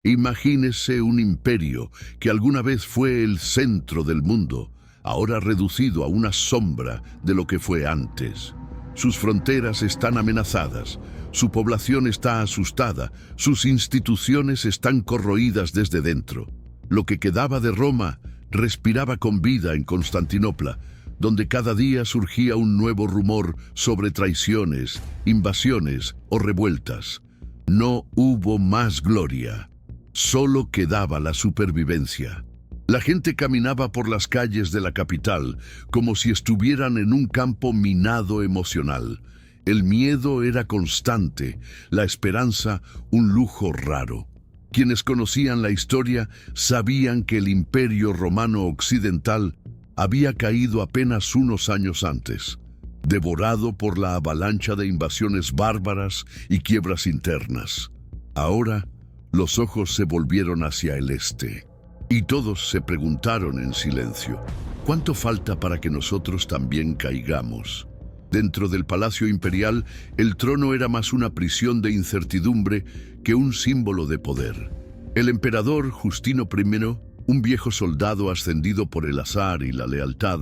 Imagínese un imperio que alguna vez fue el centro del mundo, ahora reducido a una sombra de lo que fue antes. Sus fronteras están amenazadas, su población está asustada, sus instituciones están corroídas desde dentro. Lo que quedaba de Roma respiraba con vida en Constantinopla, donde cada día surgía un nuevo rumor sobre traiciones, invasiones o revueltas. No hubo más gloria. Solo quedaba la supervivencia. La gente caminaba por las calles de la capital como si estuvieran en un campo minado emocional. El miedo era constante, la esperanza un lujo raro. Quienes conocían la historia sabían que el Imperio Romano Occidental había caído apenas unos años antes, devorado por la avalancha de invasiones bárbaras y quiebras internas. Ahora, los ojos se volvieron hacia el este, y todos se preguntaron en silencio, ¿cuánto falta para que nosotros también caigamos? Dentro del Palacio Imperial, el trono era más una prisión de incertidumbre que un símbolo de poder. El emperador Justino I, un viejo soldado ascendido por el azar y la lealtad,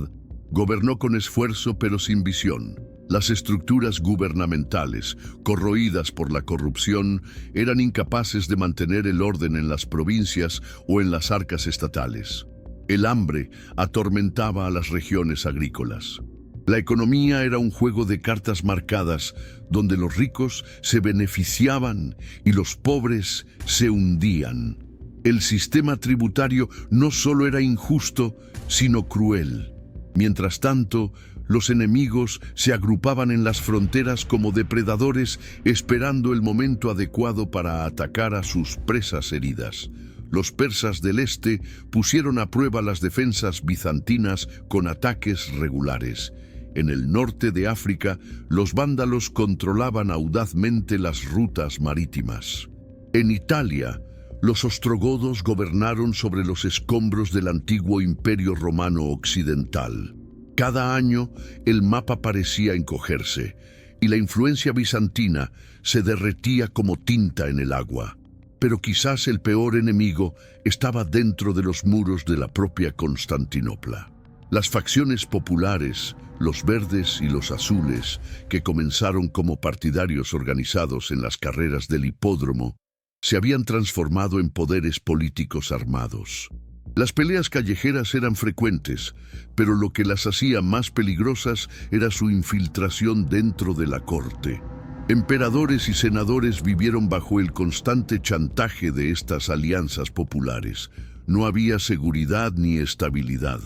gobernó con esfuerzo pero sin visión. Las estructuras gubernamentales, corroídas por la corrupción, eran incapaces de mantener el orden en las provincias o en las arcas estatales. El hambre atormentaba a las regiones agrícolas. La economía era un juego de cartas marcadas, donde los ricos se beneficiaban y los pobres se hundían. El sistema tributario no solo era injusto, sino cruel. Mientras tanto, los enemigos se agrupaban en las fronteras como depredadores, esperando el momento adecuado para atacar a sus presas heridas. Los persas del este pusieron a prueba las defensas bizantinas con ataques regulares. En el norte de África, los vándalos controlaban audazmente las rutas marítimas. En Italia, los ostrogodos gobernaron sobre los escombros del antiguo Imperio Romano Occidental. Cada año, el mapa parecía encogerse, y la influencia bizantina se derretía como tinta en el agua. Pero quizás el peor enemigo estaba dentro de los muros de la propia Constantinopla. Las facciones populares, los verdes y los azules, que comenzaron como partidarios organizados en las carreras del hipódromo, se habían transformado en poderes políticos armados. Las peleas callejeras eran frecuentes, pero lo que las hacía más peligrosas era su infiltración dentro de la corte. Emperadores y senadores vivieron bajo el constante chantaje de estas alianzas populares. No había seguridad ni estabilidad.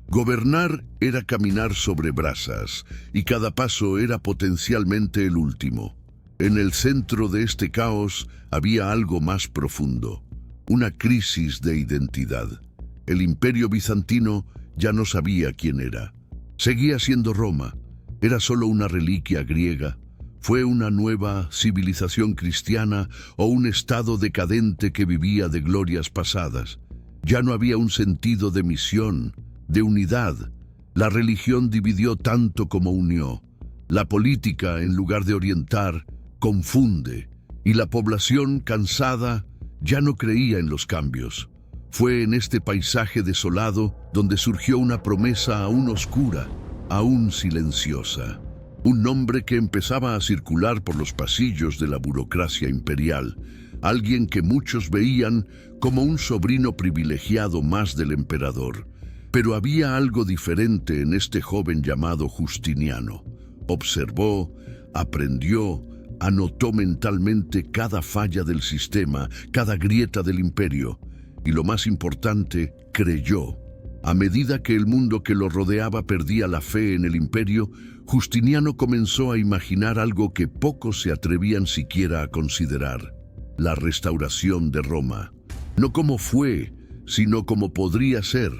Gobernar era caminar sobre brasas, y cada paso era potencialmente el último. En el centro de este caos había algo más profundo, una crisis de identidad. El Imperio bizantino ya no sabía quién era. Seguía siendo Roma. Era solo una reliquia griega. ¿Fue una nueva civilización cristiana o un estado decadente que vivía de glorias pasadas? Ya no había un sentido de misión, de unidad. La religión dividió tanto como unió. La política, en lugar de orientar, confunde. Y la población, cansada, ya no creía en los cambios. Fue en este paisaje desolado donde surgió una promesa aún oscura, aún silenciosa. Un nombre que empezaba a circular por los pasillos de la burocracia imperial. Alguien que muchos veían como un sobrino privilegiado más del emperador. Pero había algo diferente en este joven llamado Justiniano. Observó, aprendió, anotó mentalmente cada falla del sistema, cada grieta del imperio. Y lo más importante, creyó. A medida que el mundo que lo rodeaba perdía la fe en el imperio, Justiniano comenzó a imaginar algo que pocos se atrevían siquiera a considerar: la restauración de Roma. No como fue, sino como podría ser.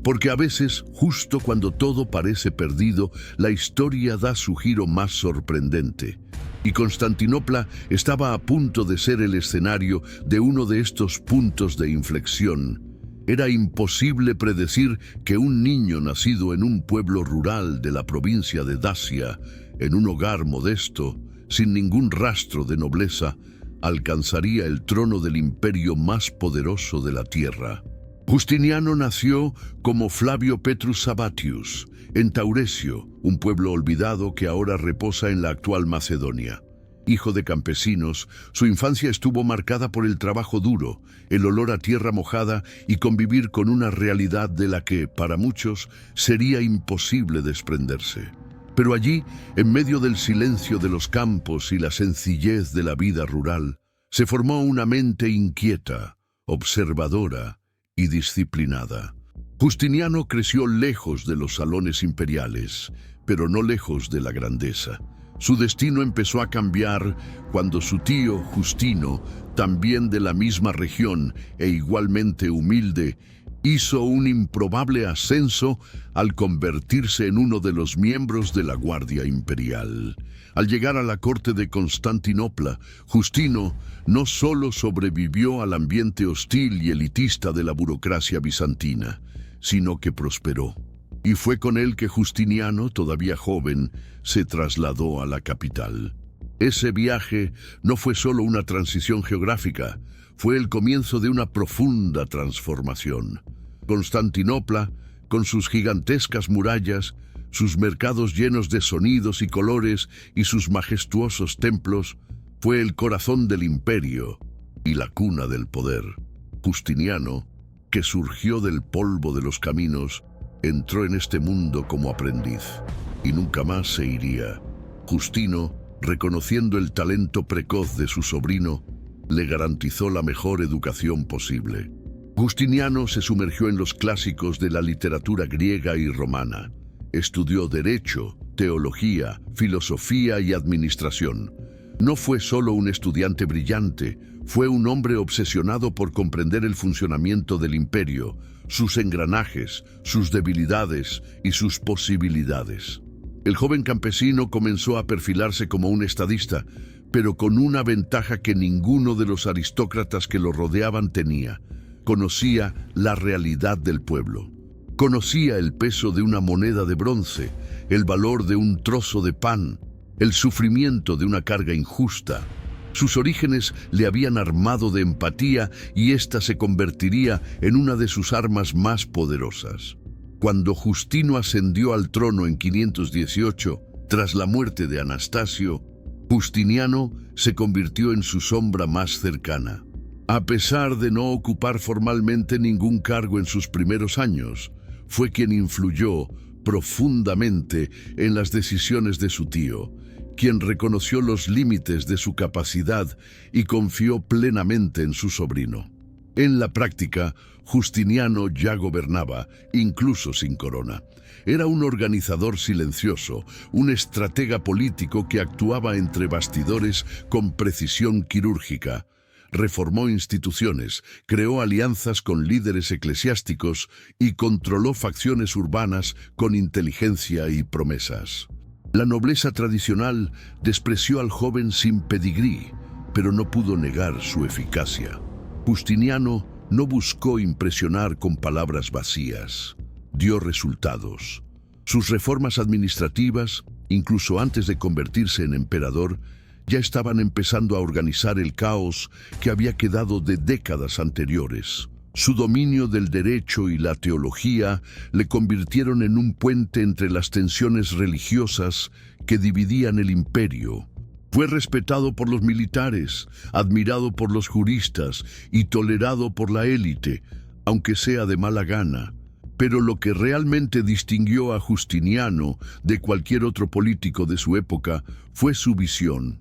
Porque a veces, justo cuando todo parece perdido, la historia da su giro más sorprendente. Y Constantinopla estaba a punto de ser el escenario de uno de estos puntos de inflexión. Era imposible predecir que un niño nacido en un pueblo rural de la provincia de Dacia, en un hogar modesto, sin ningún rastro de nobleza, alcanzaría el trono del imperio más poderoso de la tierra. Justiniano nació como Flavio Petrus Sabatius, en Tauresio, un pueblo olvidado que ahora reposa en la actual Macedonia. Hijo de campesinos, su infancia estuvo marcada por el trabajo duro, el olor a tierra mojada y convivir con una realidad de la que, para muchos, sería imposible desprenderse. Pero allí, en medio del silencio de los campos y la sencillez de la vida rural, se formó una mente inquieta, observadora y disciplinada. Justiniano creció lejos de los salones imperiales, pero no lejos de la grandeza. Su destino empezó a cambiar cuando su tío Justino, también de la misma región e igualmente humilde, hizo un improbable ascenso al convertirse en uno de los miembros de la Guardia Imperial. Al llegar a la corte de Constantinopla, Justino no solo sobrevivió al ambiente hostil y elitista de la burocracia bizantina, sino que prosperó. Y fue con él que Justiniano, todavía joven, se trasladó a la capital. Ese viaje no fue solo una transición geográfica, fue el comienzo de una profunda transformación. Constantinopla, con sus gigantescas murallas, sus mercados llenos de sonidos y colores y sus majestuosos templos, fue el corazón del imperio y la cuna del poder. Justiniano, que surgió del polvo de los caminos, entró en este mundo como aprendiz y nunca más se iría. Justino, reconociendo el talento precoz de su sobrino, le garantizó la mejor educación posible. Justiniano se sumergió en los clásicos de la literatura griega y romana. Estudió derecho, teología, filosofía y administración. No fue solo un estudiante brillante, fue un hombre obsesionado por comprender el funcionamiento del imperio, sus engranajes, sus debilidades y sus posibilidades. El joven campesino comenzó a perfilarse como un estadista, pero con una ventaja que ninguno de los aristócratas que lo rodeaban tenía. Conocía la realidad del pueblo. Conocía el peso de una moneda de bronce, el valor de un trozo de pan, el sufrimiento de una carga injusta. Sus orígenes le habían armado de empatía y ésta se convertiría en una de sus armas más poderosas. Cuando Justino ascendió al trono en 518, tras la muerte de Anastasio, Justiniano se convirtió en su sombra más cercana. A pesar de no ocupar formalmente ningún cargo en sus primeros años, fue quien influyó profundamente en las decisiones de su tío, quien reconoció los límites de su capacidad y confió plenamente en su sobrino. En la práctica, Justiniano ya gobernaba, incluso sin corona. Era un organizador silencioso, un estratega político que actuaba entre bastidores con precisión quirúrgica. Reformó instituciones, creó alianzas con líderes eclesiásticos y controló facciones urbanas con inteligencia y promesas. La nobleza tradicional despreció al joven sin pedigrí, pero no pudo negar su eficacia. Justiniano no buscó impresionar con palabras vacías. Dio resultados. Sus reformas administrativas, incluso antes de convertirse en emperador, ya estaban empezando a organizar el caos que había quedado de décadas anteriores. Su dominio del derecho y la teología le convirtieron en un puente entre las tensiones religiosas que dividían el imperio. Fue respetado por los militares, admirado por los juristas y tolerado por la élite, aunque sea de mala gana. Pero lo que realmente distinguió a Justiniano de cualquier otro político de su época fue su visión.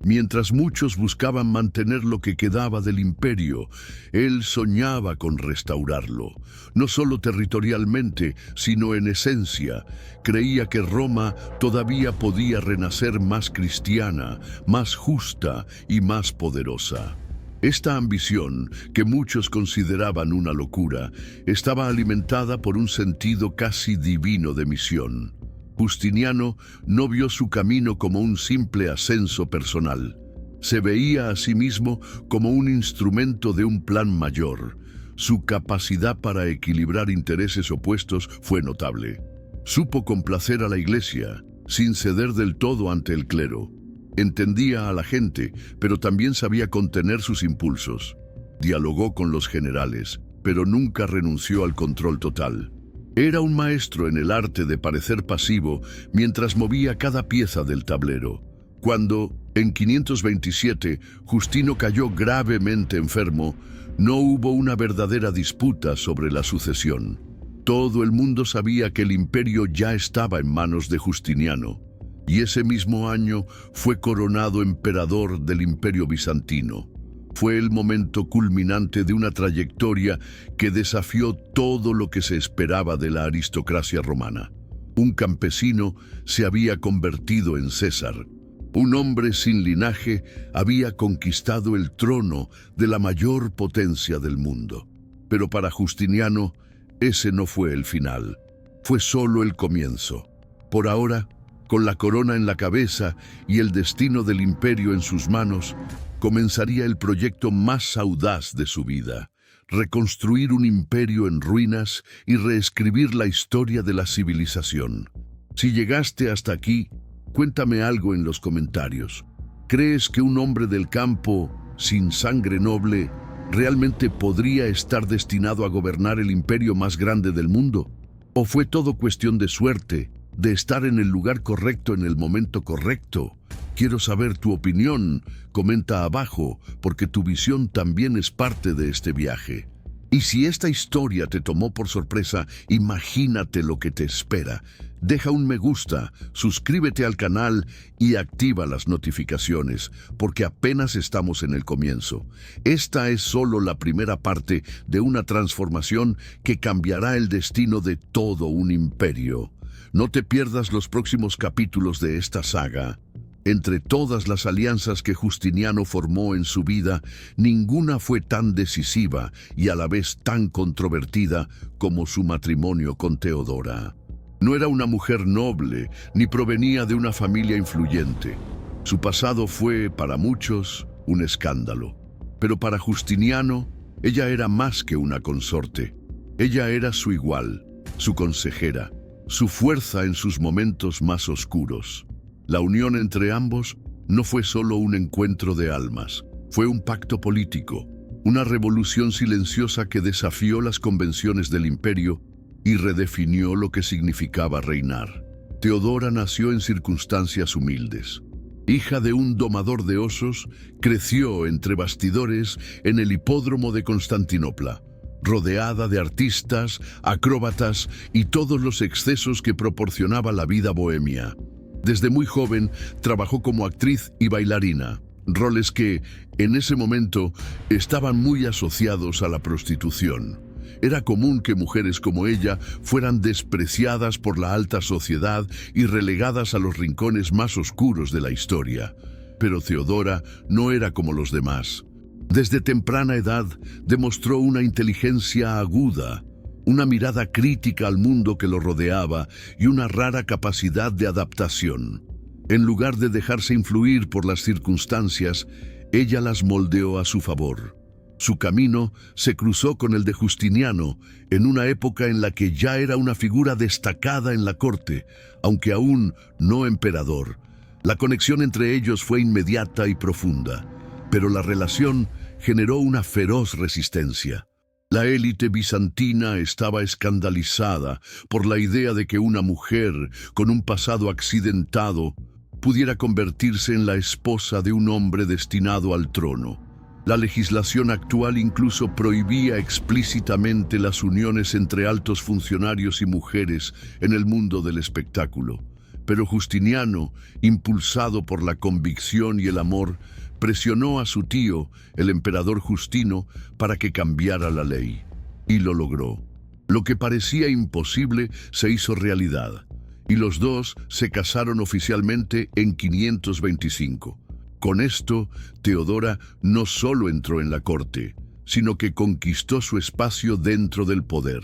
Mientras muchos buscaban mantener lo que quedaba del imperio, él soñaba con restaurarlo, no solo territorialmente, sino en esencia. Creía que Roma todavía podía renacer más cristiana, más justa y más poderosa. Esta ambición, que muchos consideraban una locura, estaba alimentada por un sentido casi divino de misión. Justiniano no vio su camino como un simple ascenso personal. Se veía a sí mismo como un instrumento de un plan mayor. Su capacidad para equilibrar intereses opuestos fue notable. Supo complacer a la Iglesia, sin ceder del todo ante el clero. Entendía a la gente, pero también sabía contener sus impulsos. Dialogó con los generales, pero nunca renunció al control total. Era un maestro en el arte de parecer pasivo mientras movía cada pieza del tablero. Cuando, en 527, Justino cayó gravemente enfermo, no hubo una verdadera disputa sobre la sucesión. Todo el mundo sabía que el imperio ya estaba en manos de Justiniano, y ese mismo año fue coronado emperador del Imperio Bizantino. Fue el momento culminante de una trayectoria que desafió todo lo que se esperaba de la aristocracia romana. Un campesino se había convertido en César. Un hombre sin linaje había conquistado el trono de la mayor potencia del mundo. Pero para Justiniano, ese no fue el final. Fue solo el comienzo. Por ahora, con la corona en la cabeza y el destino del imperio en sus manos, comenzaría el proyecto más audaz de su vida: reconstruir un imperio en ruinas y reescribir la historia de la civilización. Si llegaste hasta aquí, cuéntame algo en los comentarios. ¿Crees que un hombre del campo, sin sangre noble, realmente podría estar destinado a gobernar el imperio más grande del mundo? ¿O fue todo cuestión de suerte, de estar en el lugar correcto en el momento correcto? Quiero saber tu opinión. Comenta abajo, porque tu visión también es parte de este viaje. Y si esta historia te tomó por sorpresa, imagínate lo que te espera. Deja un me gusta, suscríbete al canal y activa las notificaciones, porque apenas estamos en el comienzo. Esta es solo la primera parte de una transformación que cambiará el destino de todo un imperio. No te pierdas los próximos capítulos de esta saga. Entre todas las alianzas que Justiniano formó en su vida, ninguna fue tan decisiva y a la vez tan controvertida como su matrimonio con Teodora. No era una mujer noble, ni provenía de una familia influyente. Su pasado fue, para muchos, un escándalo. Pero para Justiniano, ella era más que una consorte. Ella era su igual, su consejera, su fuerza en sus momentos más oscuros. La unión entre ambos no fue solo un encuentro de almas, fue un pacto político, una revolución silenciosa que desafió las convenciones del imperio y redefinió lo que significaba reinar. Teodora nació en circunstancias humildes. Hija de un domador de osos, creció entre bastidores en el hipódromo de Constantinopla, rodeada de artistas, acróbatas y todos los excesos que proporcionaba la vida bohemia. Desde muy joven trabajó como actriz y bailarina, roles que, en ese momento, estaban muy asociados a la prostitución. Era común que mujeres como ella fueran despreciadas por la alta sociedad y relegadas a los rincones más oscuros de la historia. Pero Teodora no era como los demás. Desde temprana edad demostró una inteligencia aguda, una mirada crítica al mundo que lo rodeaba y una rara capacidad de adaptación. En lugar de dejarse influir por las circunstancias, ella las moldeó a su favor. Su camino se cruzó con el de Justiniano en una época en la que ya era una figura destacada en la corte, aunque aún no emperador. La conexión entre ellos fue inmediata y profunda, pero la relación generó una feroz resistencia. La élite bizantina estaba escandalizada por la idea de que una mujer con un pasado accidentado pudiera convertirse en la esposa de un hombre destinado al trono. La legislación actual incluso prohibía explícitamente las uniones entre altos funcionarios y mujeres en el mundo del espectáculo. Pero Justiniano, impulsado por la convicción y el amor, presionó a su tío, el emperador Justino, para que cambiara la ley. Y lo logró. Lo que parecía imposible se hizo realidad, y los dos se casaron oficialmente en 525. Con esto, Teodora no solo entró en la corte, sino que conquistó su espacio dentro del poder.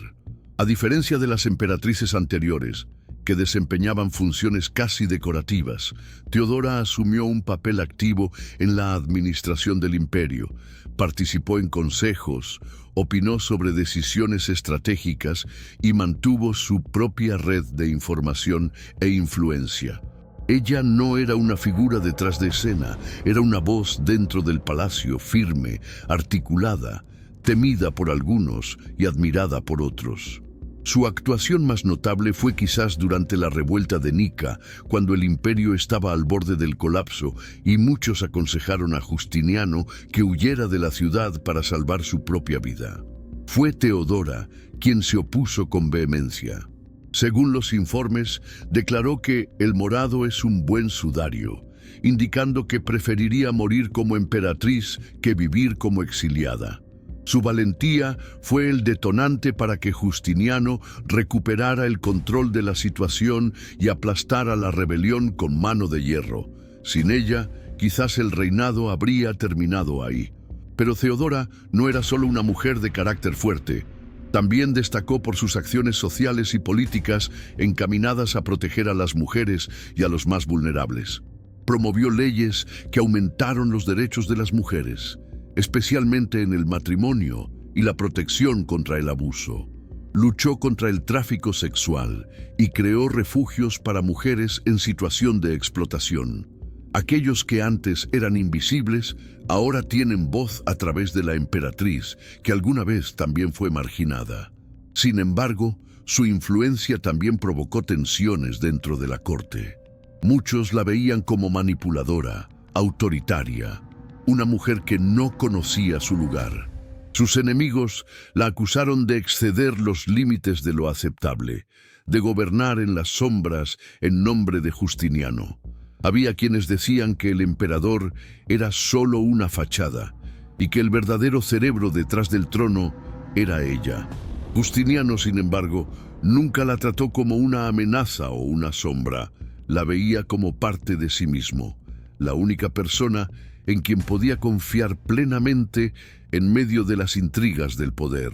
A diferencia de las emperatrices anteriores, que desempeñaban funciones casi decorativas, Teodora asumió un papel activo en la administración del imperio, participó en consejos, opinó sobre decisiones estratégicas y mantuvo su propia red de información e influencia. Ella no era una figura detrás de escena, era una voz dentro del palacio, firme, articulada, temida por algunos y admirada por otros. Su actuación más notable fue quizás durante la revuelta de Nika, cuando el imperio estaba al borde del colapso y muchos aconsejaron a Justiniano que huyera de la ciudad para salvar su propia vida. Fue Teodora quien se opuso con vehemencia. Según los informes, declaró que el morado es un buen sudario, indicando que preferiría morir como emperatriz que vivir como exiliada. Su valentía fue el detonante para que Justiniano recuperara el control de la situación y aplastara la rebelión con mano de hierro. Sin ella, quizás el reinado habría terminado ahí. Pero Teodora no era solo una mujer de carácter fuerte. También destacó por sus acciones sociales y políticas encaminadas a proteger a las mujeres y a los más vulnerables. Promovió leyes que aumentaron los derechos de las mujeres, especialmente en el matrimonio y la protección contra el abuso. Luchó contra el tráfico sexual y creó refugios para mujeres en situación de explotación. Aquellos que antes eran invisibles, ahora tienen voz a través de la emperatriz, que alguna vez también fue marginada. Sin embargo, su influencia también provocó tensiones dentro de la corte. Muchos la veían como manipuladora, autoritaria, una mujer que no conocía su lugar. Sus enemigos la acusaron de exceder los límites de lo aceptable, de gobernar en las sombras en nombre de Justiniano. Había quienes decían que el emperador era solo una fachada y que el verdadero cerebro detrás del trono era ella. Justiniano, sin embargo, nunca la trató como una amenaza o una sombra. La veía como parte de sí mismo, la única persona en quien podía confiar plenamente en medio de las intrigas del poder.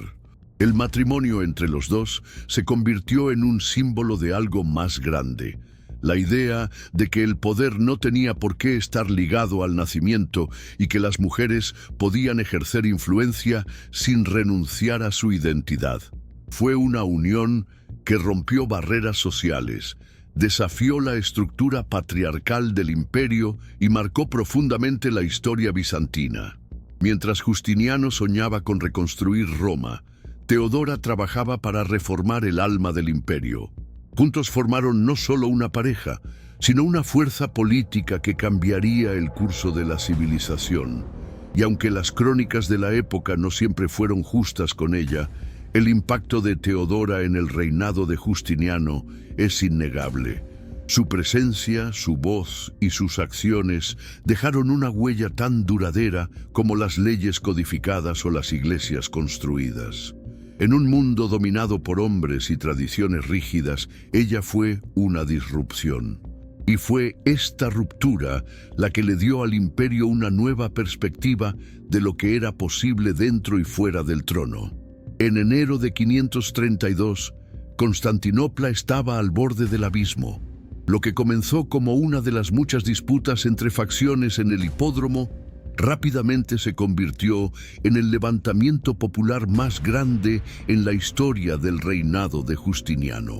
El matrimonio entre los dos se convirtió en un símbolo de algo más grande. La idea de que el poder no tenía por qué estar ligado al nacimiento y que las mujeres podían ejercer influencia sin renunciar a su identidad. Fue una unión que rompió barreras sociales, desafió la estructura patriarcal del imperio y marcó profundamente la historia bizantina. Mientras Justiniano soñaba con reconstruir Roma, Teodora trabajaba para reformar el alma del imperio. Juntos formaron no solo una pareja, sino una fuerza política que cambiaría el curso de la civilización. Y aunque las crónicas de la época no siempre fueron justas con ella, el impacto de Teodora en el reinado de Justiniano es innegable. Su presencia, su voz y sus acciones dejaron una huella tan duradera como las leyes codificadas o las iglesias construidas. En un mundo dominado por hombres y tradiciones rígidas, ella fue una disrupción. Y fue esta ruptura la que le dio al imperio una nueva perspectiva de lo que era posible dentro y fuera del trono. En enero de 532, Constantinopla estaba al borde del abismo. Lo que comenzó como una de las muchas disputas entre facciones en el hipódromo, rápidamente se convirtió en el levantamiento popular más grande en la historia del reinado de Justiniano.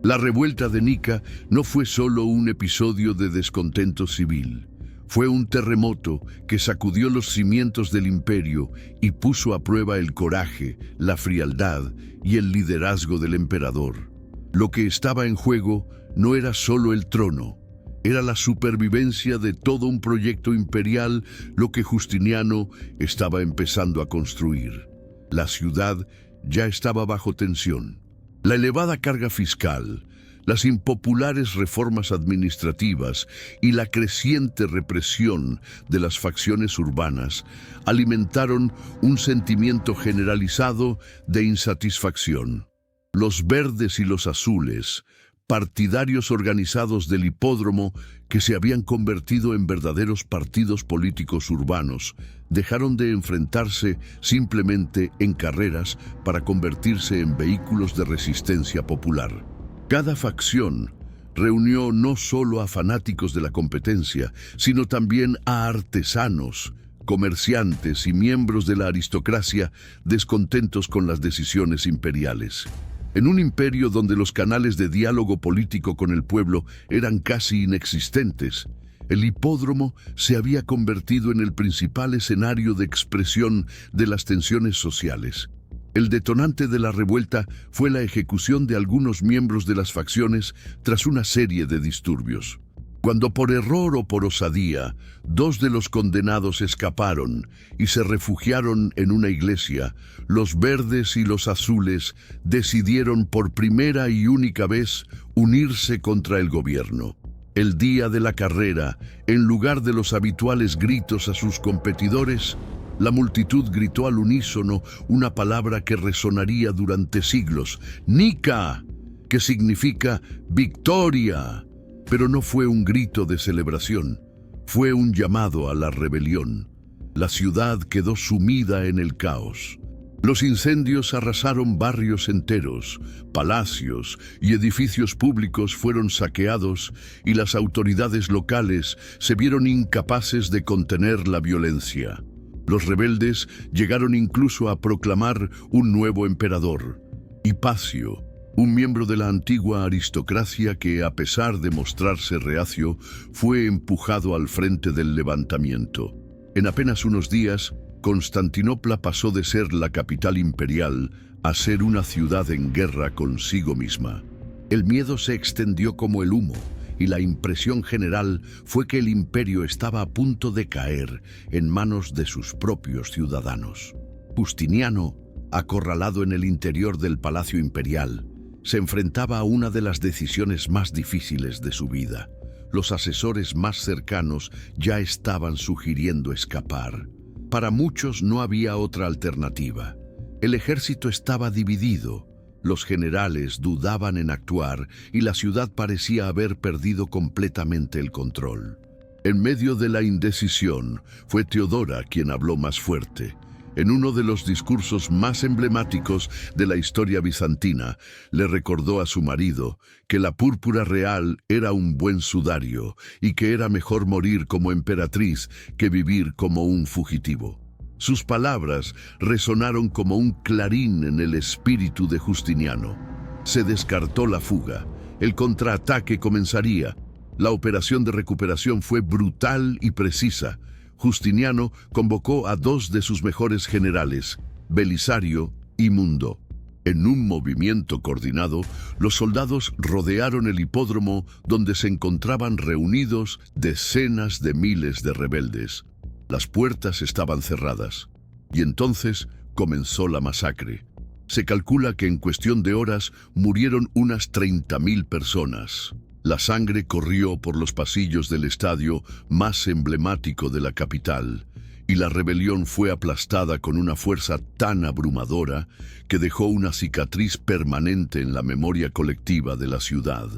La revuelta de Nika no fue solo un episodio de descontento civil. Fue un terremoto que sacudió los cimientos del imperio y puso a prueba el coraje, la frialdad y el liderazgo del emperador. Lo que estaba en juego no era solo el trono, era la supervivencia de todo un proyecto imperial, lo que Justiniano estaba empezando a construir. La ciudad ya estaba bajo tensión. La elevada carga fiscal, las impopulares reformas administrativas y la creciente represión de las facciones urbanas alimentaron un sentimiento generalizado de insatisfacción. Los verdes y los azules, partidarios organizados del hipódromo que se habían convertido en verdaderos partidos políticos urbanos, dejaron de enfrentarse simplemente en carreras para convertirse en vehículos de resistencia popular. Cada facción reunió no solo a fanáticos de la competencia, sino también a artesanos, comerciantes y miembros de la aristocracia descontentos con las decisiones imperiales. En un imperio donde los canales de diálogo político con el pueblo eran casi inexistentes, el hipódromo se había convertido en el principal escenario de expresión de las tensiones sociales. El detonante de la revuelta fue la ejecución de algunos miembros de las facciones tras una serie de disturbios. Cuando por error o por osadía, 2 de los condenados escaparon y se refugiaron en una iglesia, los verdes y los azules decidieron por primera y única vez unirse contra el gobierno. El día de la carrera, en lugar de los habituales gritos a sus competidores, la multitud gritó al unísono una palabra que resonaría durante siglos: Nika, que significa victoria. Pero no fue un grito de celebración, fue un llamado a la rebelión. La ciudad quedó sumida en el caos. Los incendios arrasaron barrios enteros, palacios y edificios públicos fueron saqueados y las autoridades locales se vieron incapaces de contener la violencia. Los rebeldes llegaron incluso a proclamar un nuevo emperador, Hipacio, un miembro de la antigua aristocracia que, a pesar de mostrarse reacio, fue empujado al frente del levantamiento. En apenas unos días, Constantinopla pasó de ser la capital imperial a ser una ciudad en guerra consigo misma. El miedo se extendió como el humo, y la impresión general fue que el imperio estaba a punto de caer en manos de sus propios ciudadanos. Justiniano, acorralado en el interior del palacio imperial, se enfrentaba a una de las decisiones más difíciles de su vida. Los asesores más cercanos ya estaban sugiriendo escapar. Para muchos no había otra alternativa. El ejército estaba dividido, los generales dudaban en actuar y la ciudad parecía haber perdido completamente el control. En medio de la indecisión, fue Teodora quien habló más fuerte. En uno de los discursos más emblemáticos de la historia bizantina, le recordó a su marido que la púrpura real era un buen sudario y que era mejor morir como emperatriz que vivir como un fugitivo. Sus palabras resonaron como un clarín en el espíritu de Justiniano. Se descartó la fuga. El contraataque comenzaría. La operación de recuperación fue brutal y precisa. Justiniano convocó a 2 de sus mejores generales, Belisario y Mundo. En un movimiento coordinado, los soldados rodearon el hipódromo donde se encontraban reunidos decenas de miles de rebeldes. Las puertas estaban cerradas, y entonces comenzó la masacre. Se calcula que en cuestión de horas murieron unas 30.000 personas. La sangre corrió por los pasillos del estadio más emblemático de la capital, y la rebelión fue aplastada con una fuerza tan abrumadora que dejó una cicatriz permanente en la memoria colectiva de la ciudad.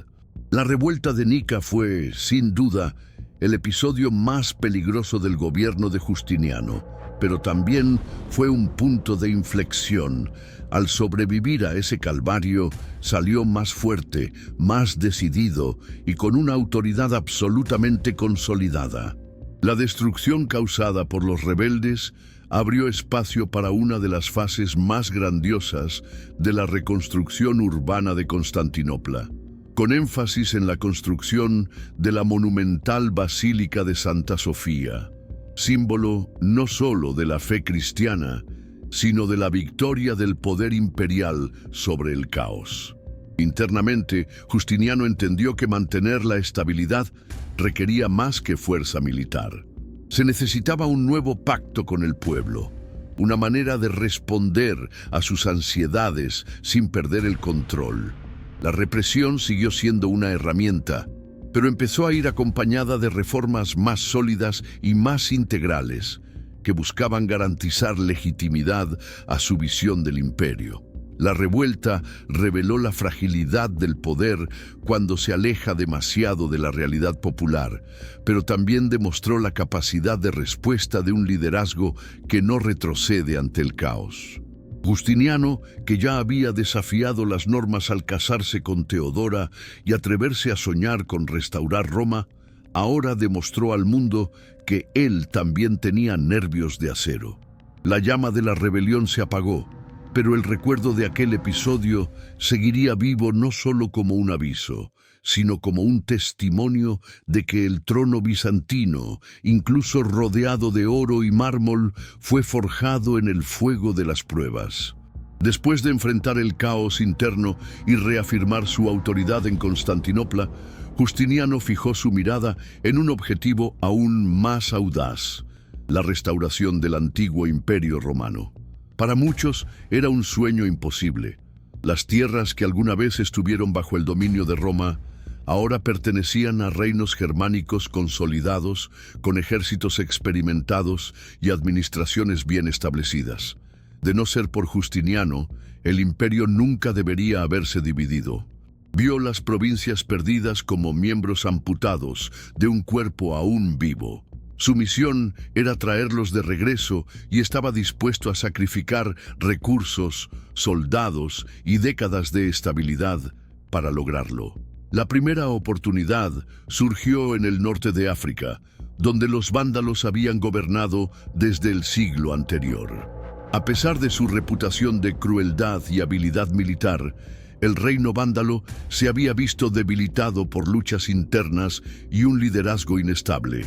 La revuelta de Nika fue, sin duda, el episodio más peligroso del gobierno de Justiniano, pero también fue un punto de inflexión. Al sobrevivir a ese calvario, salió más fuerte, más decidido y con una autoridad absolutamente consolidada. La destrucción causada por los rebeldes abrió espacio para una de las fases más grandiosas de la reconstrucción urbana de Constantinopla, con énfasis en la construcción de la monumental Basílica de Santa Sofía, símbolo no solo de la fe cristiana, sino de la victoria del poder imperial sobre el caos. Internamente, Justiniano entendió que mantener la estabilidad requería más que fuerza militar. Se necesitaba un nuevo pacto con el pueblo, una manera de responder a sus ansiedades sin perder el control. La represión siguió siendo una herramienta, pero empezó a ir acompañada de reformas más sólidas y más integrales, que buscaban garantizar legitimidad a su visión del imperio. La revuelta reveló la fragilidad del poder cuando se aleja demasiado de la realidad popular, pero también demostró la capacidad de respuesta de un liderazgo que no retrocede ante el caos. Justiniano, que ya había desafiado las normas al casarse con Teodora y atreverse a soñar con restaurar Roma, ahora demostró al mundo que él también tenía nervios de acero. La llama de la rebelión se apagó, Pero el recuerdo de aquel episodio seguiría vivo no solo como un aviso, sino como un testimonio de que el trono bizantino, incluso rodeado de oro y mármol, fue forjado en el fuego de las pruebas. Después de enfrentar el caos interno y reafirmar su autoridad en Constantinopla, Justiniano fijó su mirada en un objetivo aún más audaz: la restauración del antiguo Imperio Romano. Para muchos era un sueño imposible. Las tierras que alguna vez estuvieron bajo el dominio de Roma ahora pertenecían a reinos germánicos consolidados, con ejércitos experimentados y administraciones bien establecidas. De no ser por Justiniano, el imperio nunca debería haberse dividido. Vio las provincias perdidas como miembros amputados de un cuerpo aún vivo. Su misión era traerlos de regreso y estaba dispuesto a sacrificar recursos, soldados y décadas de estabilidad para lograrlo. La primera oportunidad surgió en el norte de África, donde los vándalos habían gobernado desde el siglo anterior. A pesar de su reputación de crueldad y habilidad militar, el reino vándalo se había visto debilitado por luchas internas y un liderazgo inestable.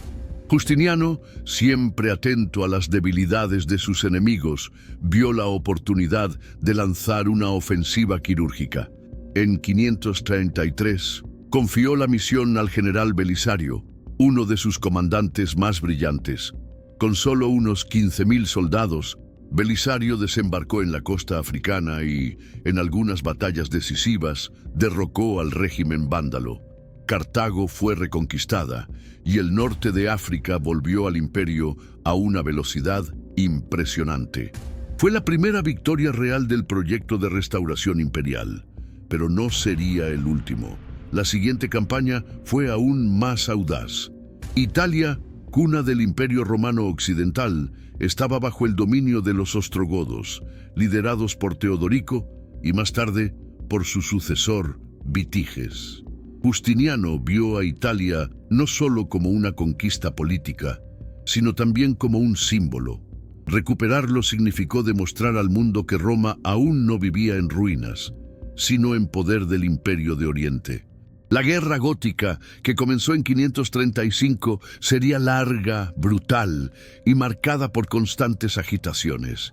Justiniano, siempre atento a las debilidades de sus enemigos, vio la oportunidad de lanzar una ofensiva quirúrgica. En 533, confió la misión al general Belisario, uno de sus comandantes más brillantes. Con solo unos 15.000 soldados, Belisario desembarcó en la costa africana y, en algunas batallas decisivas, derrocó al régimen vándalo. Cartago fue reconquistada y el norte de África volvió al imperio a una velocidad impresionante. Fue la primera victoria real del proyecto de restauración imperial, pero no sería el último. La siguiente campaña fue aún más audaz. Italia, cuna del Imperio Romano Occidental, estaba bajo el dominio de los ostrogodos, liderados por Teodorico y más tarde por su sucesor, Vitiges. Justiniano vio a Italia no solo como una conquista política, sino también como un símbolo. Recuperarlo significó demostrar al mundo que Roma aún no vivía en ruinas, sino en poder del Imperio de Oriente. La guerra gótica, que comenzó en 535, sería larga, brutal y marcada por constantes agitaciones.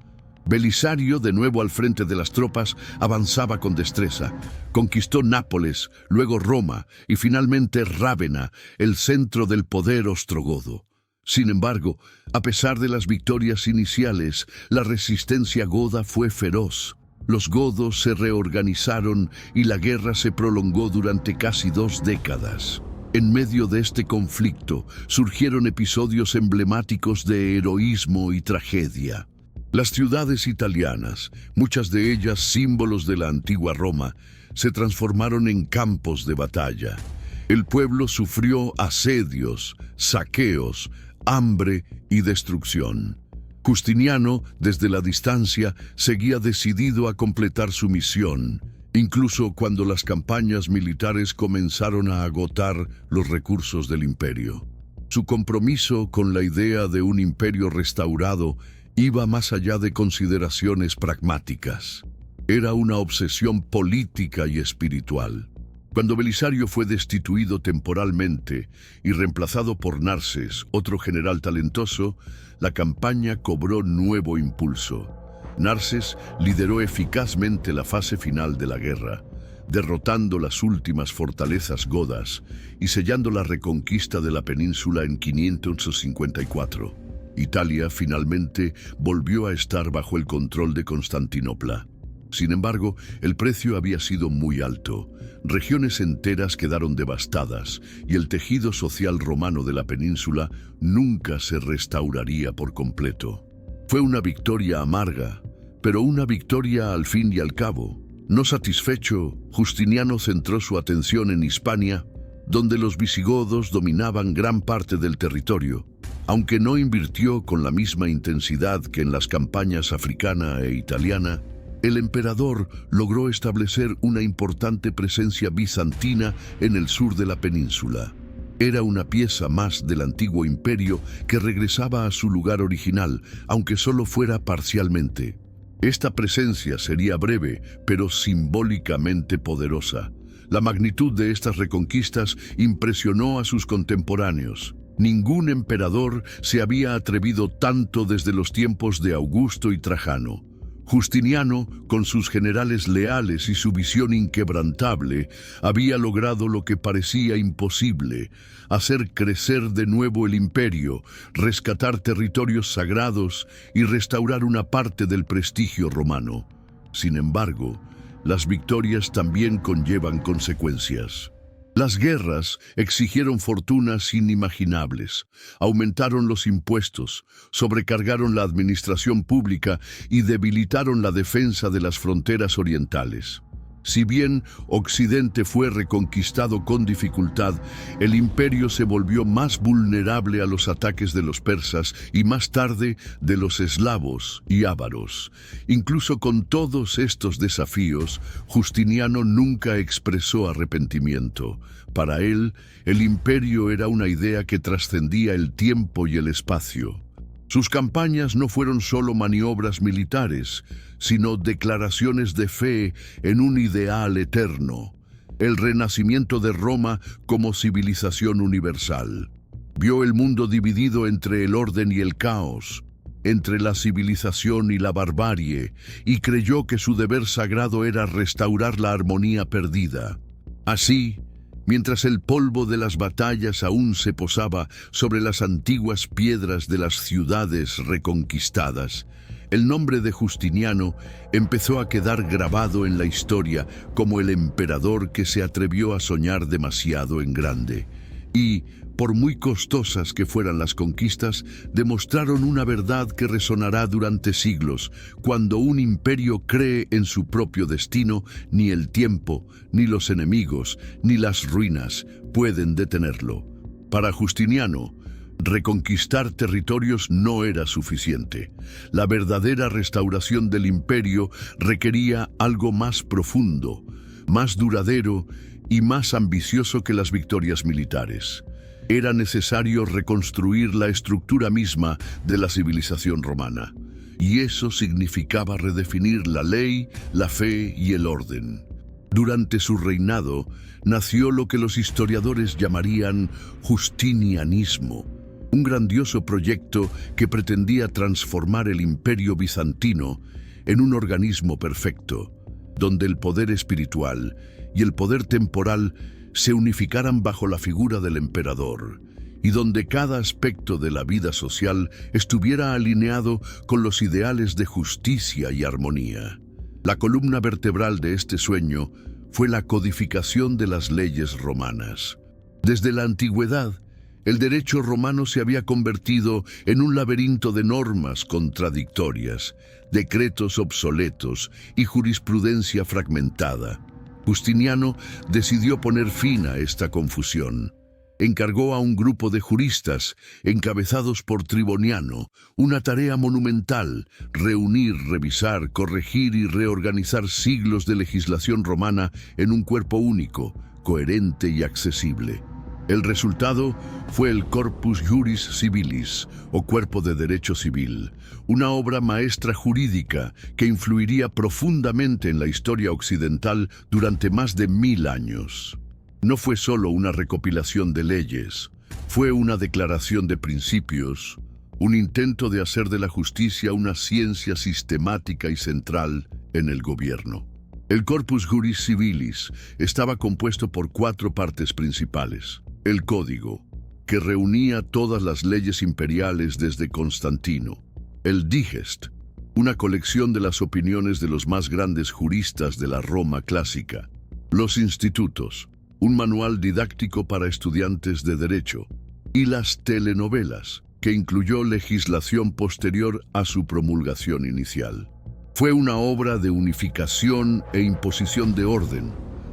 Belisario, de nuevo al frente de las tropas, avanzaba con destreza. Conquistó Nápoles, luego Roma y finalmente Rávena, el centro del poder ostrogodo. Sin embargo, a pesar de las victorias iniciales, la resistencia goda fue feroz. Los godos se reorganizaron y la guerra se prolongó durante casi 2 décadas. En medio de este conflicto surgieron episodios emblemáticos de heroísmo y tragedia. Las ciudades italianas, muchas de ellas símbolos de la antigua Roma, se transformaron en campos de batalla. El pueblo sufrió asedios, saqueos, hambre y destrucción. Justiniano, desde la distancia, seguía decidido a completar su misión, incluso cuando las campañas militares comenzaron a agotar los recursos del imperio. Su compromiso con la idea de un imperio restaurado iba más allá de consideraciones pragmáticas. Era una obsesión política y espiritual. Cuando Belisario fue destituido temporalmente y reemplazado por Narses, otro general talentoso, la campaña cobró nuevo impulso. Narses lideró eficazmente la fase final de la guerra, derrotando las últimas fortalezas godas y sellando la reconquista de la península en 554. Italia finalmente volvió a estar bajo el control de Constantinopla. Sin embargo, el precio había sido muy alto. Regiones enteras quedaron devastadas y el tejido social romano de la península nunca se restauraría por completo. Fue una victoria amarga, pero una victoria al fin y al cabo. No satisfecho, Justiniano centró su atención en Hispania, donde los visigodos dominaban gran parte del territorio. Aunque no invirtió con la misma intensidad que en las campañas africana e italiana, el emperador logró establecer una importante presencia bizantina en el sur de la península. Era una pieza más del antiguo imperio que regresaba a su lugar original, aunque solo fuera parcialmente. Esta presencia sería breve, pero simbólicamente poderosa. La magnitud de estas reconquistas impresionó a sus contemporáneos. Ningún emperador se había atrevido tanto desde los tiempos de Augusto y Trajano. Justiniano, con sus generales leales y su visión inquebrantable, había logrado lo que parecía imposible: hacer crecer de nuevo el imperio, rescatar territorios sagrados y restaurar una parte del prestigio romano. Sin embargo, las victorias también conllevan consecuencias. Las guerras exigieron fortunas inimaginables, aumentaron los impuestos, sobrecargaron la administración pública y debilitaron la defensa de las fronteras orientales. Si bien Occidente fue reconquistado con dificultad, el imperio se volvió más vulnerable a los ataques de los persas y más tarde de los eslavos y ávaros. Incluso con todos estos desafíos, Justiniano nunca expresó arrepentimiento. Para él, el imperio era una idea que trascendía el tiempo y el espacio. Sus campañas no fueron solo maniobras militares, sino declaraciones de fe en un ideal eterno: el renacimiento de Roma como civilización universal. Vio el mundo dividido entre el orden y el caos, entre la civilización y la barbarie, y creyó que su deber sagrado era restaurar la armonía perdida. Así, mientras el polvo de las batallas aún se posaba sobre las antiguas piedras de las ciudades reconquistadas, el nombre de Justiniano empezó a quedar grabado en la historia como el emperador que se atrevió a soñar demasiado en grande. Y, por muy costosas que fueran las conquistas, demostraron una verdad que resonará durante siglos: cuando un imperio cree en su propio destino, ni el tiempo, ni los enemigos, ni las ruinas pueden detenerlo. Para Justiniano, reconquistar territorios no era suficiente. La verdadera restauración del imperio requería algo más profundo, más duradero y más ambicioso que las victorias militares. Era necesario reconstruir la estructura misma de la civilización romana, y eso significaba redefinir la ley, la fe y el orden. Durante su reinado nació lo que los historiadores llamarían justinianismo, un grandioso proyecto que pretendía transformar el imperio bizantino en un organismo perfecto, donde el poder espiritual y el poder temporal se unificaran bajo la figura del emperador, y donde cada aspecto de la vida social estuviera alineado con los ideales de justicia y armonía. La columna vertebral de este sueño fue la codificación de las leyes romanas. Desde la antigüedad, el derecho romano se había convertido en un laberinto de normas contradictorias, decretos obsoletos y jurisprudencia fragmentada. Justiniano decidió poner fin a esta confusión. Encargó a un grupo de juristas, encabezados por Triboniano, una tarea monumental: reunir, revisar, corregir y reorganizar siglos de legislación romana en un cuerpo único, coherente y accesible. El resultado fue el Corpus Juris Civilis, o Cuerpo de Derecho Civil, una obra maestra jurídica que influiría profundamente en la historia occidental durante más de 1000 años. No fue solo una recopilación de leyes, fue una declaración de principios, un intento de hacer de la justicia una ciencia sistemática y central en el gobierno. El Corpus Juris Civilis estaba compuesto por 4 partes principales: el Código, que reunía todas las leyes imperiales desde Constantino; el Digest, una colección de las opiniones de los más grandes juristas de la Roma clásica; los Institutos, un manual didáctico para estudiantes de derecho; y las telenovelas, que incluyó legislación posterior a su promulgación inicial. Fue una obra de unificación e imposición de orden,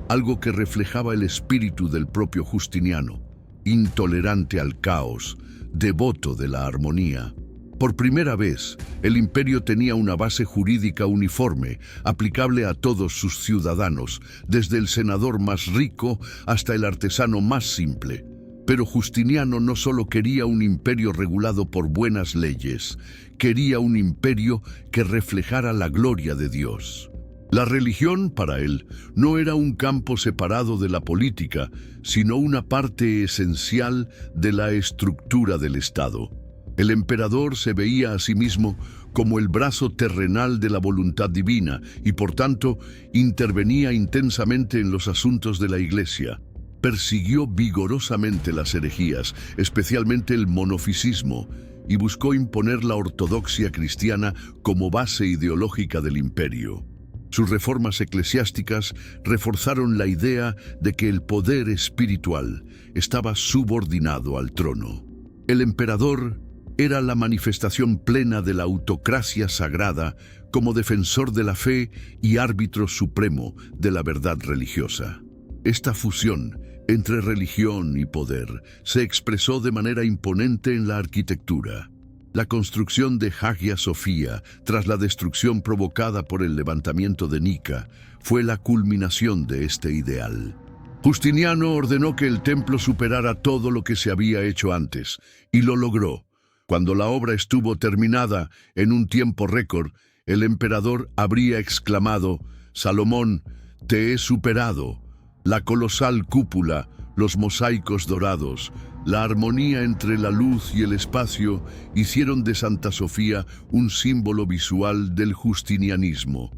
algo que reflejaba el espíritu del propio Justiniano: intolerante al caos, devoto de la armonía. Por primera vez, el imperio tenía una base jurídica uniforme, aplicable a todos sus ciudadanos, desde el senador más rico hasta el artesano más simple. Pero Justiniano no solo quería un imperio regulado por buenas leyes, quería un imperio que reflejara la gloria de Dios. La religión, para él, no era un campo separado de la política, sino una parte esencial de la estructura del Estado. El emperador se veía a sí mismo como el brazo terrenal de la voluntad divina y, por tanto, intervenía intensamente en los asuntos de la Iglesia. Persiguió vigorosamente las herejías, especialmente el monofisismo, y buscó imponer la ortodoxia cristiana como base ideológica del imperio. Sus reformas eclesiásticas reforzaron la idea de que el poder espiritual estaba subordinado al trono. El emperador era la manifestación plena de la autocracia sagrada como defensor de la fe y árbitro supremo de la verdad religiosa. Esta fusión entre religión y poder se expresó de manera imponente en la arquitectura. La construcción de Hagia Sofía, tras la destrucción provocada por el levantamiento de Nika, fue la culminación de este ideal. Justiniano ordenó que el templo superara todo lo que se había hecho antes, y lo logró. Cuando la obra estuvo terminada en un tiempo récord, el emperador habría exclamado: «Salomón, te he superado». La colosal cúpula, los mosaicos dorados, la armonía entre la luz y el espacio hicieron de Santa Sofía un símbolo visual del justinianismo.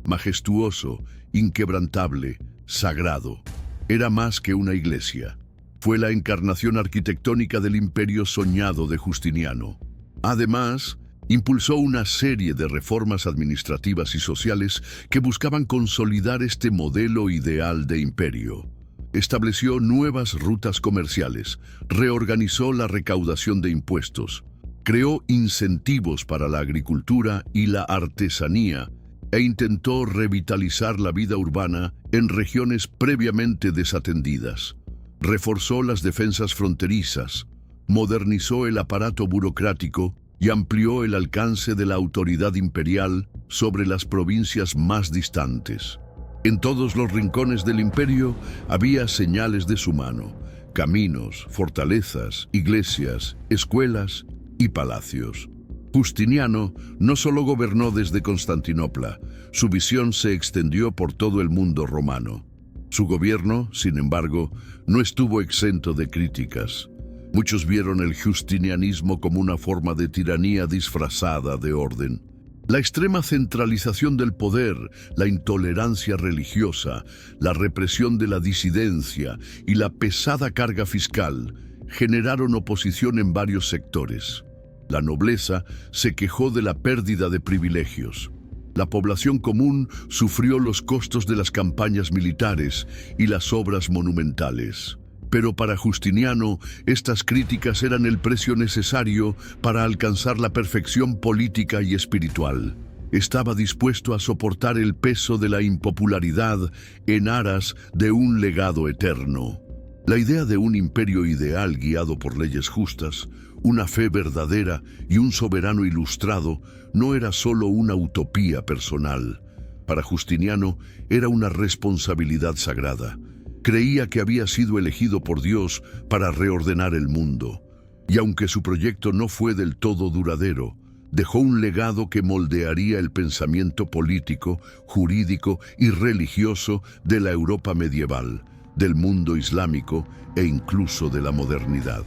Majestuoso, inquebrantable, sagrado. Era más que una iglesia. Fue la encarnación arquitectónica del imperio soñado de Justiniano. Además, impulsó una serie de reformas administrativas y sociales que buscaban consolidar este modelo ideal de imperio. Estableció nuevas rutas comerciales, reorganizó la recaudación de impuestos, creó incentivos para la agricultura y la artesanía e intentó revitalizar la vida urbana en regiones previamente desatendidas. Reforzó las defensas fronterizas, modernizó el aparato burocrático y amplió el alcance de la autoridad imperial sobre las provincias más distantes. En todos los rincones del imperio había señales de su mano: caminos, fortalezas, iglesias, escuelas y palacios. Justiniano no solo gobernó desde Constantinopla, su visión se extendió por todo el mundo romano. Su gobierno, sin embargo, no estuvo exento de críticas. Muchos vieron el justinianismo como una forma de tiranía disfrazada de orden. La extrema centralización del poder, la intolerancia religiosa, la represión de la disidencia y la pesada carga fiscal generaron oposición en varios sectores. La nobleza se quejó de la pérdida de privilegios. La población común sufrió los costos de las campañas militares y las obras monumentales. Pero para Justiniano, estas críticas eran el precio necesario para alcanzar la perfección política y espiritual. Estaba dispuesto a soportar el peso de la impopularidad en aras de un legado eterno. La idea de un imperio ideal guiado por leyes justas, una fe verdadera y un soberano ilustrado no era solo una utopía personal. Para Justiniano era una responsabilidad sagrada. Creía que había sido elegido por Dios para reordenar el mundo. Y aunque su proyecto no fue del todo duradero, dejó un legado que moldearía el pensamiento político, jurídico y religioso de la Europa medieval, del mundo islámico e incluso de la modernidad.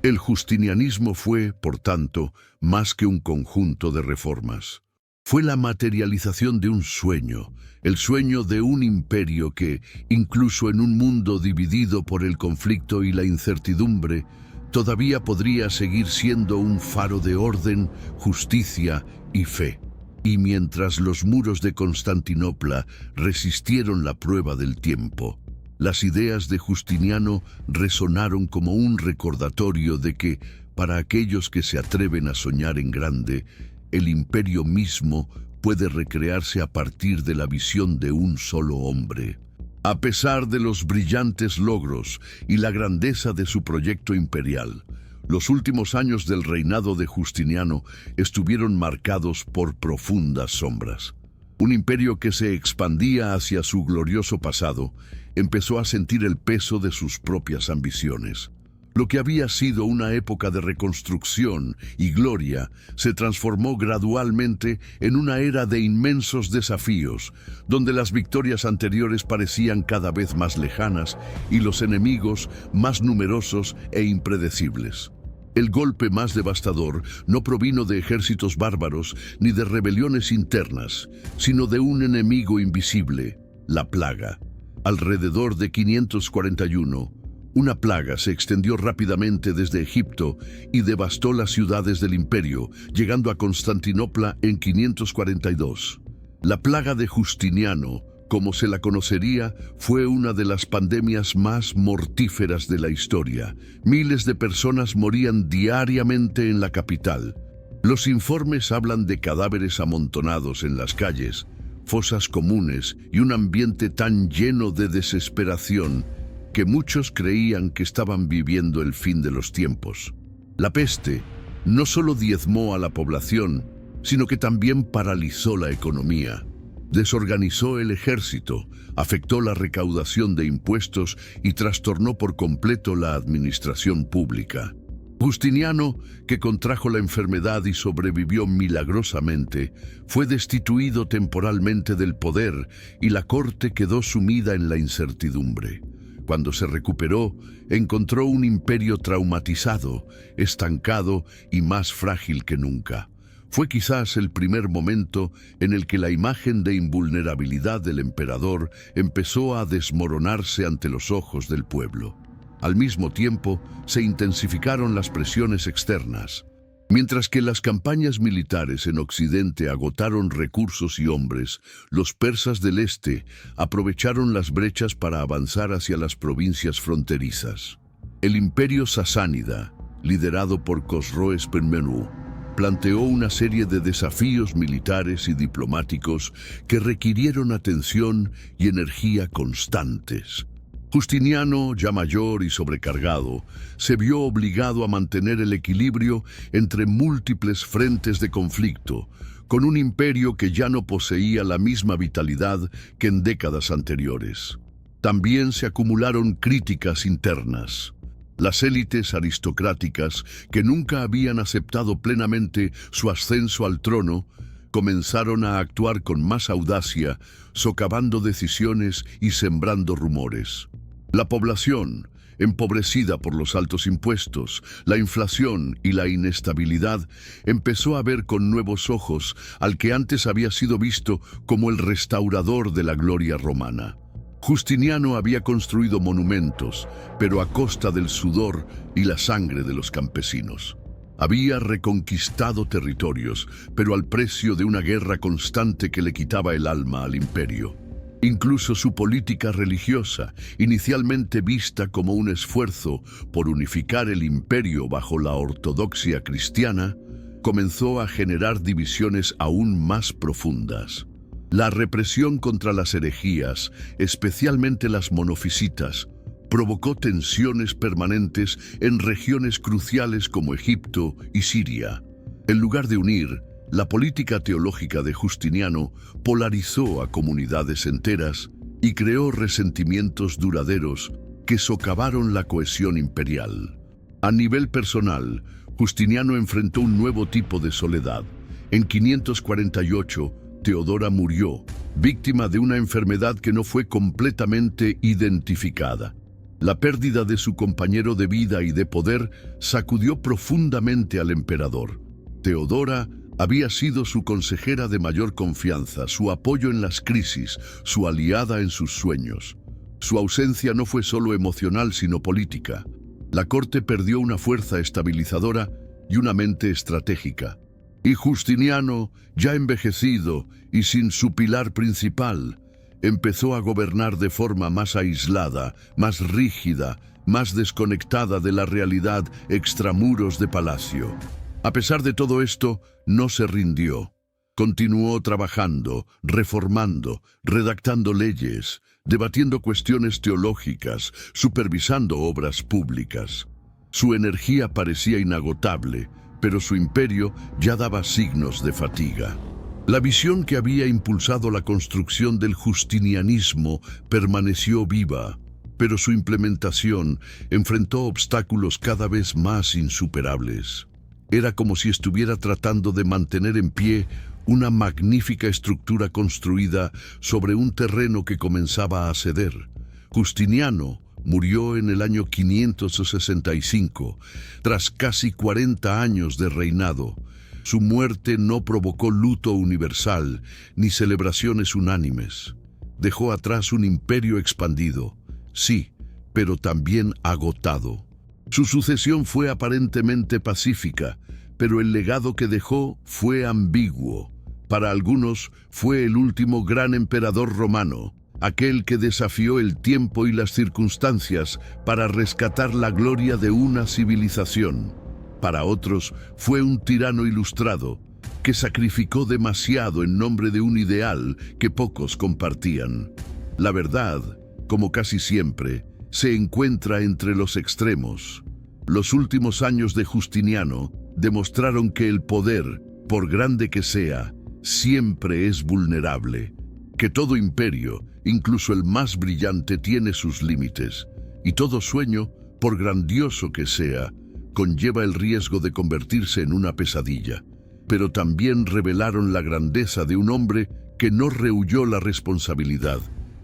El justinianismo fue, por tanto, más que un conjunto de reformas. Fue la materialización de un sueño, el sueño de un imperio que, incluso en un mundo dividido por el conflicto y la incertidumbre, todavía podría seguir siendo un faro de orden, justicia y fe. Y mientras los muros de Constantinopla resistieron la prueba del tiempo, las ideas de Justiniano resonaron como un recordatorio de que, para aquellos que se atreven a soñar en grande, el imperio mismo puede recrearse a partir de la visión de un solo hombre. A pesar de los brillantes logros y la grandeza de su proyecto imperial, los últimos años del reinado de Justiniano estuvieron marcados por profundas sombras. Un imperio que se expandía hacia su glorioso pasado empezó a sentir el peso de sus propias ambiciones. Lo que había sido una época de reconstrucción y gloria se transformó gradualmente en una era de inmensos desafíos, donde las victorias anteriores parecían cada vez más lejanas y los enemigos más numerosos e impredecibles. El golpe más devastador no provino de ejércitos bárbaros ni de rebeliones internas, sino de un enemigo invisible, la plaga. Alrededor de 541, una plaga se extendió rápidamente desde Egipto y devastó las ciudades del imperio, llegando a Constantinopla en 542. La plaga de Justiniano, como se la conocería, fue una de las pandemias más mortíferas de la historia. Miles de personas morían diariamente en la capital. Los informes hablan de cadáveres amontonados en las calles, fosas comunes y un ambiente tan lleno de desesperación que muchos creían que estaban viviendo el fin de los tiempos. La peste no solo diezmó a la población, sino que también paralizó la economía, desorganizó el ejército, afectó la recaudación de impuestos y trastornó por completo la administración pública. Justiniano, que contrajo la enfermedad y sobrevivió milagrosamente, fue destituido temporalmente del poder y la corte quedó sumida en la incertidumbre. Cuando se recuperó, encontró un imperio traumatizado, estancado y más frágil que nunca. Fue quizás el primer momento en el que la imagen de invulnerabilidad del emperador empezó a desmoronarse ante los ojos del pueblo. Al mismo tiempo, se intensificaron las presiones externas. Mientras que las campañas militares en Occidente agotaron recursos y hombres, los persas del este aprovecharon las brechas para avanzar hacia las provincias fronterizas. El imperio sasánida, liderado por Cosroe Espinmenú, planteó una serie de desafíos militares y diplomáticos que requirieron atención y energía constantes. Justiniano, ya mayor y sobrecargado, se vio obligado a mantener el equilibrio entre múltiples frentes de conflicto, con un imperio que ya no poseía la misma vitalidad que en décadas anteriores. También se acumularon críticas internas. Las élites aristocráticas, que nunca habían aceptado plenamente su ascenso al trono, comenzaron a actuar con más audacia, socavando decisiones y sembrando rumores. La población, empobrecida por los altos impuestos, la inflación y la inestabilidad, empezó a ver con nuevos ojos al que antes había sido visto como el restaurador de la gloria romana. Justiniano había construido monumentos, pero a costa del sudor y la sangre de los campesinos. Había reconquistado territorios, pero al precio de una guerra constante que le quitaba el alma al imperio. Incluso su política religiosa, inicialmente vista como un esfuerzo por unificar el imperio bajo la ortodoxia cristiana, comenzó a generar divisiones aún más profundas. La represión contra las herejías, especialmente las monofisitas, provocó tensiones permanentes en regiones cruciales como Egipto y Siria. En lugar de unir, la política teológica de Justiniano polarizó a comunidades enteras y creó resentimientos duraderos que socavaron la cohesión imperial. A nivel personal, Justiniano enfrentó un nuevo tipo de soledad. En 548, Teodora murió, víctima de una enfermedad que no fue completamente identificada. La pérdida de su compañero de vida y de poder sacudió profundamente al emperador. Teodora había sido su consejera de mayor confianza, su apoyo en las crisis, su aliada en sus sueños. Su ausencia no fue solo emocional, sino política. La corte perdió una fuerza estabilizadora y una mente estratégica. Y Justiniano, ya envejecido y sin su pilar principal, empezó a gobernar de forma más aislada, más rígida, más desconectada de la realidad extramuros de palacio. A pesar de todo esto, no se rindió. Continuó trabajando, reformando, redactando leyes, debatiendo cuestiones teológicas, supervisando obras públicas. Su energía parecía inagotable, pero su imperio ya daba signos de fatiga. La visión que había impulsado la construcción del justinianismo permaneció viva. pero su implementación enfrentó obstáculos cada vez más insuperables. Era como si estuviera tratando de mantener en pie una magnífica estructura construida sobre un terreno que comenzaba a ceder. Justiniano murió en el año 565, tras casi 40 años de reinado. Su muerte no provocó luto universal ni celebraciones unánimes. Dejó atrás un imperio expandido, sí, pero también agotado. Su sucesión fue aparentemente pacífica, pero el legado que dejó fue ambiguo. Para algunos fue el último gran emperador romano, aquel que desafió el tiempo y las circunstancias para rescatar la gloria de una civilización. Para otros fue un tirano ilustrado, que sacrificó demasiado en nombre de un ideal que pocos compartían. La verdad, como casi siempre, se encuentra entre los extremos. Los últimos años de Justiniano demostraron que el poder, por grande que sea, siempre es vulnerable, que todo imperio, incluso el más brillante, tiene sus límites, y todo sueño, por grandioso que sea, conlleva el riesgo de convertirse en una pesadilla. Pero también revelaron la grandeza de un hombre que no rehuyó la responsabilidad,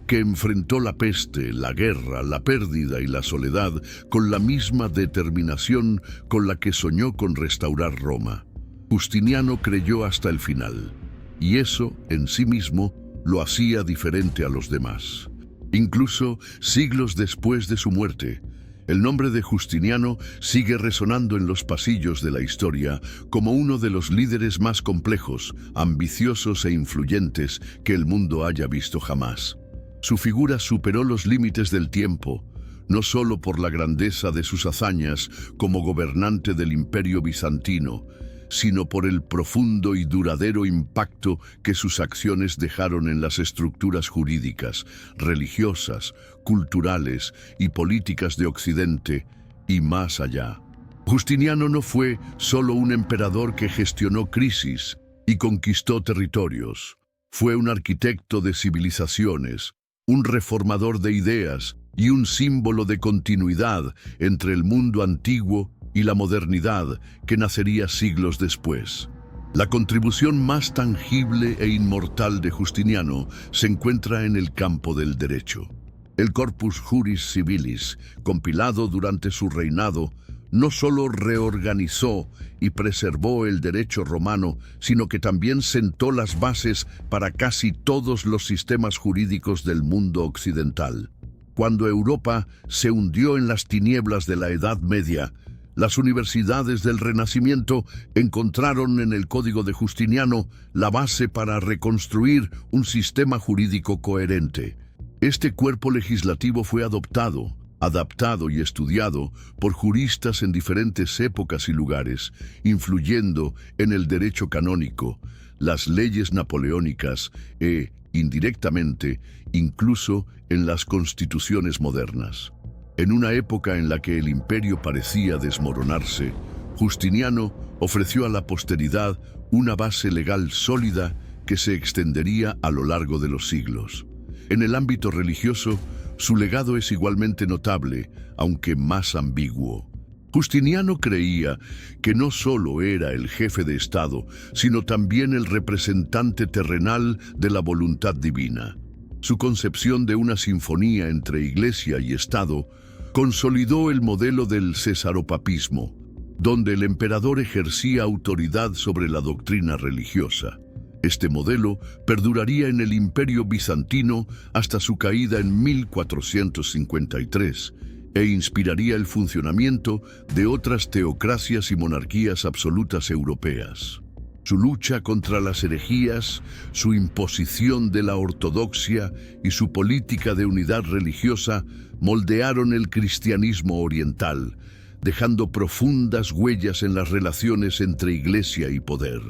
que enfrentó la peste, la guerra, la pérdida y la soledad con la misma determinación con la que soñó con restaurar Roma. Justiniano creyó hasta el final, y eso, en sí mismo, lo hacía diferente a los demás. Incluso siglos después de su muerte, el nombre de Justiniano sigue resonando en los pasillos de la historia como uno de los líderes más complejos, ambiciosos e influyentes que el mundo haya visto jamás. Su figura superó los límites del tiempo, no solo por la grandeza de sus hazañas como gobernante del Imperio Bizantino, sino por el profundo y duradero impacto que sus acciones dejaron en las estructuras jurídicas, religiosas, culturales y políticas de Occidente y más allá. Justiniano no fue solo un emperador que gestionó crisis y conquistó territorios. Fue un arquitecto de civilizaciones, un reformador de ideas y un símbolo de continuidad entre el mundo antiguo y la modernidad que nacería siglos después. La contribución más tangible e inmortal de Justiniano se encuentra en el campo del derecho. El Corpus Juris Civilis, compilado durante su reinado, no solo reorganizó y preservó el derecho romano, sino que también sentó las bases para casi todos los sistemas jurídicos del mundo occidental. Cuando Europa se hundió en las tinieblas de la Edad Media, las universidades del Renacimiento encontraron en el Código de Justiniano la base para reconstruir un sistema jurídico coherente. Este cuerpo legislativo fue adaptado y estudiado por juristas en diferentes épocas y lugares, influyendo en el derecho canónico, las leyes napoleónicas e, indirectamente, incluso en las constituciones modernas. En una época en la que el imperio parecía desmoronarse, Justiniano ofreció a la posteridad una base legal sólida que se extendería a lo largo de los siglos. En el ámbito religioso, su legado es igualmente notable, aunque más ambiguo. Justiniano creía que no solo era el jefe de Estado, sino también el representante terrenal de la voluntad divina. Su concepción de una sinfonía entre Iglesia y Estado consolidó el modelo del cesaropapismo, donde el emperador ejercía autoridad sobre la doctrina religiosa. Este modelo perduraría en el Imperio Bizantino hasta su caída en 1453 e inspiraría el funcionamiento de otras teocracias y monarquías absolutas europeas. Su lucha contra las herejías, su imposición de la ortodoxia y su política de unidad religiosa moldearon el cristianismo oriental, dejando profundas huellas en las relaciones entre Iglesia y poder.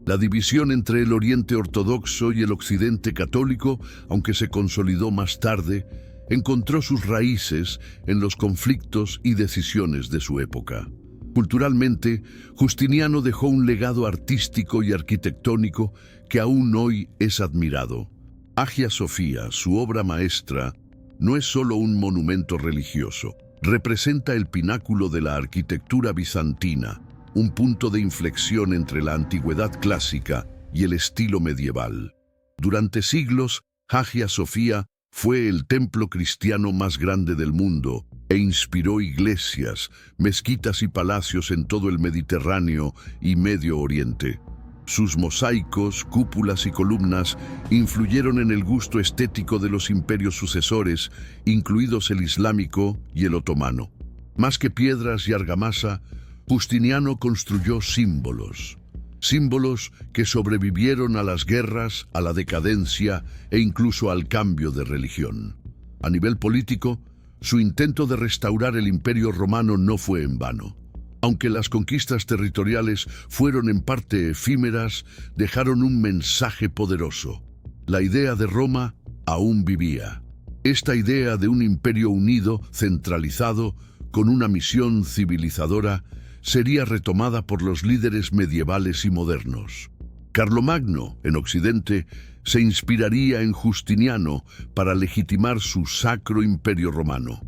La división entre el Oriente ortodoxo y el Occidente católico, aunque se consolidó más tarde, encontró sus raíces en los conflictos y decisiones de su época. Culturalmente, Justiniano dejó un legado artístico y arquitectónico que aún hoy es admirado. Hagia Sophia, su obra maestra, no es solo un monumento religioso. Representa el pináculo de la arquitectura bizantina, un punto de inflexión entre la antigüedad clásica y el estilo medieval. Durante siglos, Hagia Sofía fue el templo cristiano más grande del mundo e inspiró iglesias, mezquitas y palacios en todo el Mediterráneo y Medio Oriente. Sus mosaicos, cúpulas y columnas influyeron en el gusto estético de los imperios sucesores, incluidos el islámico y el otomano. Más que piedras y argamasa, Justiniano construyó símbolos. Símbolos que sobrevivieron a las guerras, a la decadencia e incluso al cambio de religión. A nivel político, su intento de restaurar el Imperio Romano no fue en vano. Aunque las conquistas territoriales fueron en parte efímeras, dejaron un mensaje poderoso. La idea de Roma aún vivía. Esta idea de un imperio unido, centralizado, con una misión civilizadora, sería retomada por los líderes medievales y modernos. Carlomagno, en Occidente, se inspiraría en Justiniano para legitimar su sacro imperio romano.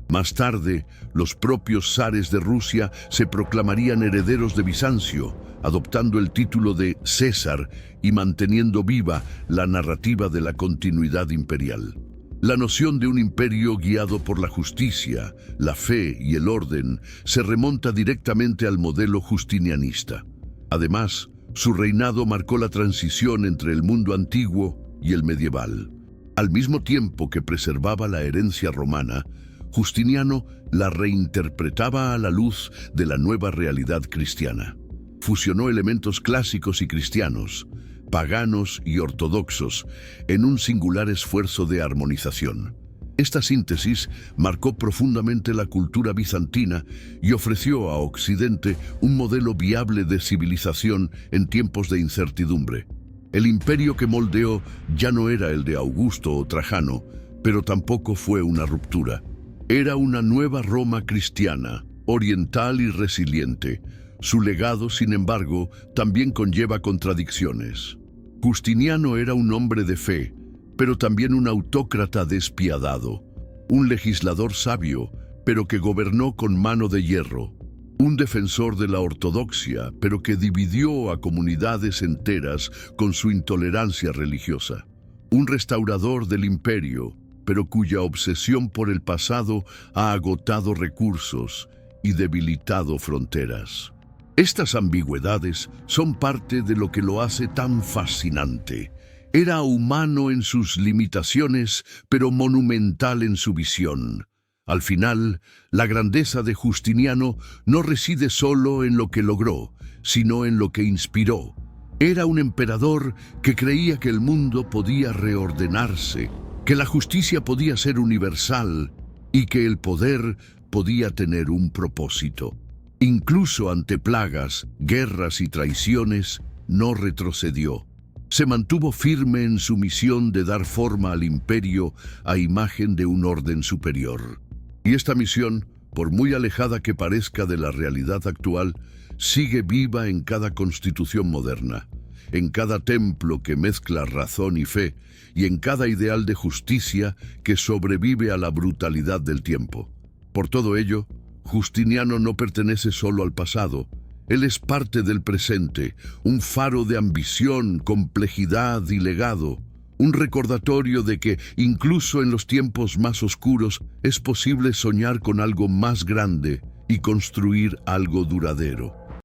Más tarde, los propios zares de Rusia se proclamarían herederos de Bizancio, adoptando el título de César y manteniendo viva la narrativa de la continuidad imperial. La noción de un imperio guiado por la justicia, la fe y el orden se remonta directamente al modelo justinianista. Además, su reinado marcó la transición entre el mundo antiguo y el medieval. Al mismo tiempo que preservaba la herencia romana, Justiniano la reinterpretaba a la luz de la nueva realidad cristiana. Fusionó elementos clásicos y cristianos, paganos y ortodoxos, en un singular esfuerzo de armonización. Esta síntesis marcó profundamente la cultura bizantina y ofreció a Occidente un modelo viable de civilización en tiempos de incertidumbre. El imperio que moldeó ya no era el de Augusto o Trajano, pero tampoco fue una ruptura. Era una nueva Roma cristiana, oriental y resiliente. Su legado, sin embargo, también conlleva contradicciones. Justiniano era un hombre de fe, pero también un autócrata despiadado, un legislador sabio, pero que gobernó con mano de hierro, un defensor de la ortodoxia, pero que dividió a comunidades enteras con su intolerancia religiosa, un restaurador del imperio, pero cuya obsesión por el pasado ha agotado recursos y debilitado fronteras. Estas ambigüedades son parte de lo que lo hace tan fascinante. Era humano en sus limitaciones, pero monumental en su visión. Al final, la grandeza de Justiniano no reside solo en lo que logró, sino en lo que inspiró. Era un emperador que creía que el mundo podía reordenarse, que la justicia podía ser universal y que el poder podía tener un propósito. Incluso ante plagas, guerras y traiciones, no retrocedió. Se mantuvo firme en su misión de dar forma al imperio a imagen de un orden superior. Y esta misión, por muy alejada que parezca de la realidad actual, sigue viva en cada constitución moderna, en cada templo que mezcla razón y fe, y en cada ideal de justicia que sobrevive a la brutalidad del tiempo. Por todo ello, Justiniano no pertenece solo al pasado. Él es parte del presente, un faro de ambición, complejidad y legado, un recordatorio de que, incluso en los tiempos más oscuros, es posible soñar con algo más grande y construir algo duradero.